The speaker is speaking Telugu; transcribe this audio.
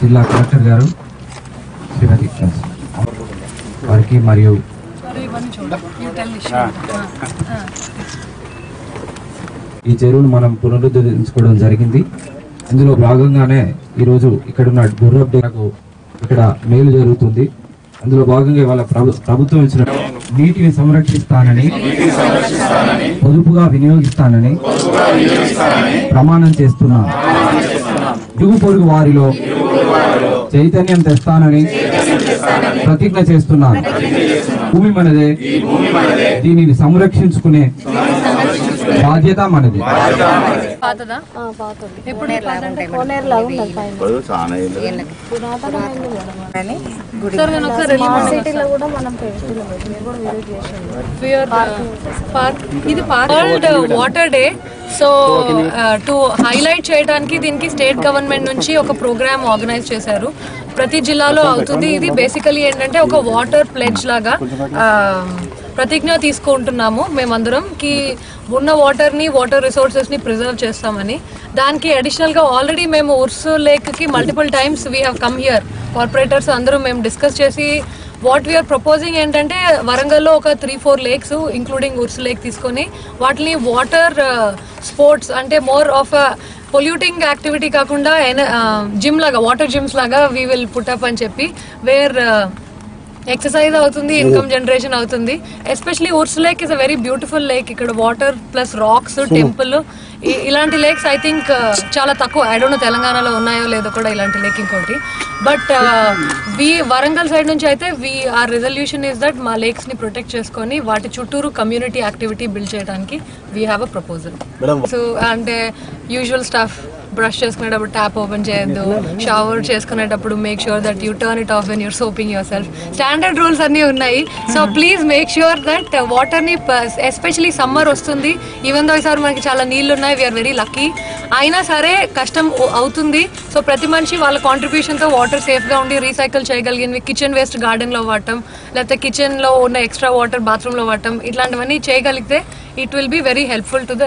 జిల్లా కలెక్టర్ గారు శ్రీమతి వారికి మరియు ఈ చెరువును మనం పునరుద్ధరించుకోవడం జరిగింది. ఇందులో భాగంగానే ఈరోజు ఇక్కడున్న గుర్రపు ఇక్కడ మేలు జరుగుతుంది. అందులో భాగంగా వాళ్ళ ప్రభుత్వం ఇచ్చిన నీటిని సంరక్షిస్తానని పొదుపుగా వినియోగిస్తానని ప్రమాణం చేస్తున్నాను. ఇరుగు పొరుగు వారిలో చైతన్యం తెస్తానని ప్రతిజ్ఞ చేస్తున్నాను. భూమి మనదే, దీనిని సంరక్షించుకునే బాధ్యత మనది. Water day so to highlight చేయడానికి దీనికి స్టేట్ గవర్నమెంట్ నుంచి ఒక ప్రోగ్రామ్ ఆర్గనైజ్ చేశారు. ప్రతి జిల్లాలో అవుతుంది. ఇది బేసికలీ ఏంటంటే ఒక వాటర్ ప్లెడ్జ్ లాగా ప్రతిజ్ఞ తీసుకుంటున్నాము మేమందరం కి ఉన్న వాటర్ రిసోర్సెస్ ని ప్రిజర్వ్ చేస్తామని. దానికి అడిషనల్ గా ఆల్రెడీ మేము ఉర్సు లేక్ కి multiple times we have come here. Corporators అందరూ మేము డిస్కస్ చేసి వాట్ వీఆర్ ప్రపోజింగ్ ఏంటంటే వరంగల్లో ఒక 3-4 లేక్స్ ఇంక్లూడింగ్ ఉర్సు లేక్ తీసుకొని వాటిని వాటర్ స్పోర్ట్స్ అంటే మోర్ ఆఫ్ పొల్యూటింగ్ యాక్టివిటీ కాకుండా జిమ్ లాగా వాటర్ జిమ్స్ లాగా వీ విల్ పుట్అప్ అని చెప్పి వేర్ ఎక్సర్సైజ్ అవుతుంది, ఇన్కమ్ జనరేషన్ అవుతుంది. Especially Urs lake is a very beautiful lake. ఇక్కడ వాటర్ ప్లస్ రాక్స్, టెంపుల్ ఇలాంటి లేక్స్ ఐ థింక్ చాలా తక్కువ. ఐ డోంట్ నో తెలంగాణలో ఉన్నాయో లేదో కూడా ఇలాంటి లేక్ ఇంకోటి. బట్ వరంగల్ సైడ్ నుంచి అయితే ఆర్ రిజల్యూషన్ ఇస్ దట్ మా లేక్స్ ని ప్రొటెక్ట్ చేసుకొని వాటి చుట్టూరు కమ్యూనిటీ యాక్టివిటీ బిల్డ్ చేయడానికి we have a proposal. So అంటే యూజువల్ స్టాఫ్ బ్రష్ చేసుకునేటప్పుడు ట్యాప్ ఓపెన్ చేయొద్దు, షవర్ చేసుకునేటప్పుడు make sure that you turn it off when you're soaping your self. Standard rules అన్నీ ఉన్నాయి. So please make sure that వాటర్ని ఎస్పెషలీ సమ్మర్ వస్తుంది. ఈవెన్ దో ఈసారి మనకి చాలా నీళ్ళు ఉన్నాయి, వీఆర్ వెరీ లక్కీ. అయినా సరే కష్టం అవుతుంది. సో ప్రతి మనిషి వాళ్ళ కాంట్రిబ్యూషన్తో వాటర్ సేఫ్గా ఉండి రీసైకిల్ చేయగలిగినవి, కిచెన్ వేస్ట్ గార్డెన్లో వాడటం, లేకపోతే కిచెన్లో ఉన్న ఎక్స్ట్రా వాటర్ బాత్రూంలో వాడటం, ఇట్లాంటివన్నీ చేయగలిగితే it will be very helpful to the